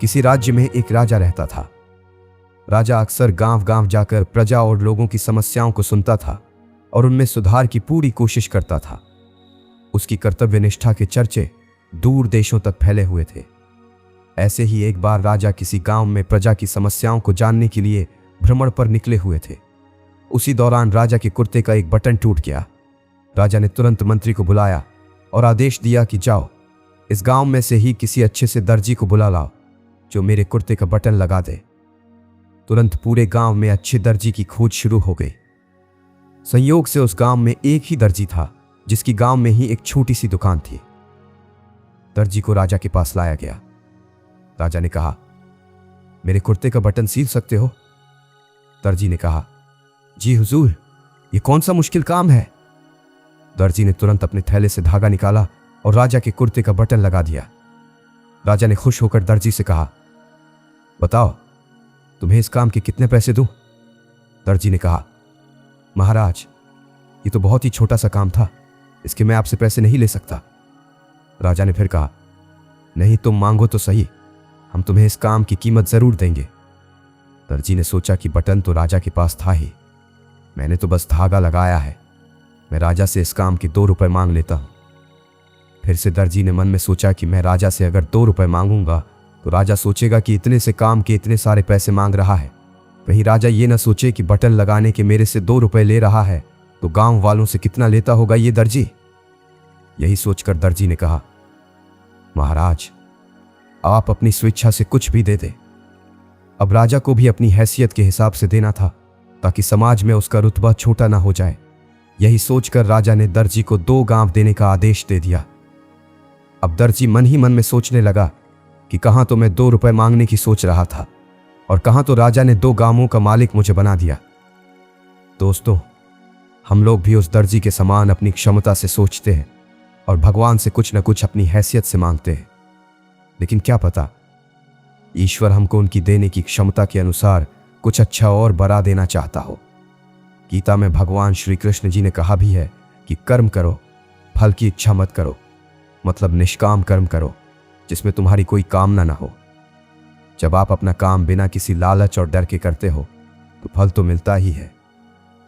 किसी राज्य में एक राजा रहता था। राजा अक्सर गांव गांव जाकर प्रजा और लोगों की समस्याओं को सुनता था और उनमें सुधार की पूरी कोशिश करता था। उसकी कर्तव्य निष्ठा के चर्चे दूर देशों तक फैले हुए थे। ऐसे ही एक बार राजा किसी गांव में प्रजा की समस्याओं को जानने के लिए भ्रमण पर निकले हुए थे। उसी दौरान राजा के कुर्ते का एक बटन टूट गया। राजा ने तुरंत मंत्री को बुलाया और आदेश दिया कि जाओ, इस गांव में से ही किसी अच्छे से दर्जी को बुला लाओ जो मेरे कुर्ते का बटन लगा दे। तुरंत पूरे गांव में अच्छे दर्जी की खोज शुरू हो गई। संयोग से उस गांव में एक ही दर्जी था जिसकी गांव में ही एक छोटी सी दुकान थी। दर्जी को राजा के पास लाया गया। राजा ने कहा, मेरे कुर्ते का बटन सील सकते हो? दर्जी ने कहा, जी हुजूर, ये कौन सा मुश्किल काम है। दर्जी ने तुरंत अपने थैले से धागा निकाला और राजा के कुर्ते का बटन लगा दिया। राजा ने खुश होकर दर्जी से कहा, बताओ तुम्हें इस काम के कितने पैसे दूं? दर्जी ने कहा, महाराज, ये तो बहुत ही छोटा सा काम था, इसके मैं आपसे पैसे नहीं ले सकता। राजा ने फिर कहा, नहीं तुम मांगो तो सही, हम तुम्हें इस काम की कीमत जरूर देंगे। दर्जी ने सोचा कि बटन तो राजा के पास था ही, मैंने तो बस धागा लगाया है, मैं राजा से इस काम के 2 रुपए मांग लेता हूं। फिर से दर्जी ने मन में सोचा कि मैं राजा से अगर 2 रुपए मांगूंगा तो राजा सोचेगा कि इतने से काम के इतने सारे पैसे मांग रहा है। कहीं राजा ये ना सोचे कि बटन लगाने के मेरे से 2 रुपए ले रहा है तो गांव वालों से कितना लेता होगा ये दर्जी। यही सोचकर दर्जी ने कहा, महाराज, आप अपनी स्वेच्छा से कुछ भी दे दे। अब राजा को भी अपनी हैसियत के हिसाब से देना था ताकि समाज में उसका रुतबा छोटा ना हो जाए। यही सोचकर राजा ने दर्जी को 2 गांव देने का आदेश दे दिया। अब दर्जी मन ही मन में सोचने लगा कि कहां तो मैं 2 रुपए मांगने की सोच रहा था और कहां तो राजा ने 2 गांवों का मालिक मुझे बना दिया। दोस्तों, हम लोग भी उस दर्जी के समान अपनी क्षमता से सोचते हैं और भगवान से कुछ न कुछ अपनी हैसियत से मांगते हैं, लेकिन क्या पता ईश्वर हमको उनकी देने की क्षमता के अनुसार कुछ अच्छा और बड़ा देना चाहता हो। गीता में भगवान श्री कृष्ण जी ने कहा भी है कि कर्म करो, फल की इच्छा मत करो, मतलब निष्काम कर्म करो जिसमें तुम्हारी कोई कामना ना हो। जब आप अपना काम बिना किसी लालच और डर के करते हो तो फल तो मिलता ही है,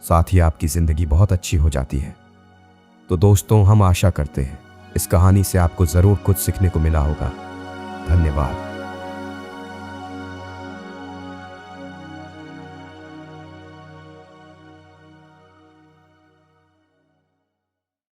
साथ ही आपकी जिंदगी बहुत अच्छी हो जाती है। तो दोस्तों, हम आशा करते हैं इस कहानी से आपको जरूर कुछ सीखने को मिला होगा। धन्यवाद।